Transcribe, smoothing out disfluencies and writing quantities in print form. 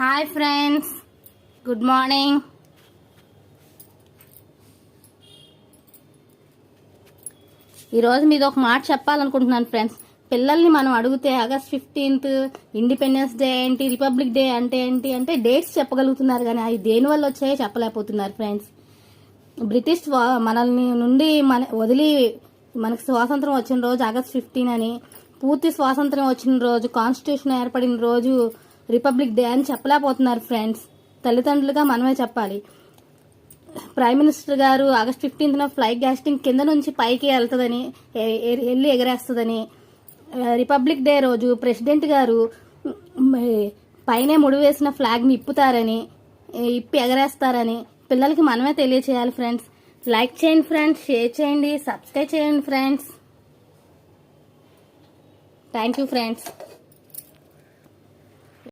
Hi friends, good morning. ఈరోజు మీది ఒక మాట చెప్పాలనుకుంటున్నాను ఫ్రెండ్స్. పిల్లల్ని మనం అడిగితే August 15th ఇండిపెండెన్స్ డే ఏంటి, రిపబ్లిక్ డే అంటే ఏంటి అంటే డేట్స్ చెప్పగలుగుతున్నారు, కానీ అవి దేనివల్ల వచ్చాయో చెప్పలేకపోతున్నారు ఫ్రెండ్స్. బ్రిటిష్ మనల్ని నుండి వదిలి మనకు స్వాతంత్రం వచ్చిన రోజు August 15 అని, పూర్తి స్వాతంత్రం వచ్చిన రోజు, కాన్స్టిట్యూషన్ ఏర్పడిన రోజు రిపబ్లిక్ డే అని చెప్పలేకపోతున్నారు ఫ్రెండ్స్. తల్లిదండ్రులుగా మనమే చెప్పాలి. ప్రైమ్ మినిస్టర్ గారు August 15th ఫ్లైట్ గ్యాస్టింగ్ కింద నుంచి పైకి వెళ్తుందని, వెళ్ళి ఎగరేస్తుందని, రిపబ్లిక్ డే రోజు ప్రెసిడెంట్ గారు పైనే ముడివేసిన ఫ్లాగ్ని ఇప్పి ఎగరేస్తారని పిల్లలకి మనమే తెలియచేయాలి ఫ్రెండ్స్. లైక్ చేయండి ఫ్రెండ్స్, షేర్ చేయండి, సబ్స్క్రైబ్ చేయండి ఫ్రెండ్స్. Thank you friends.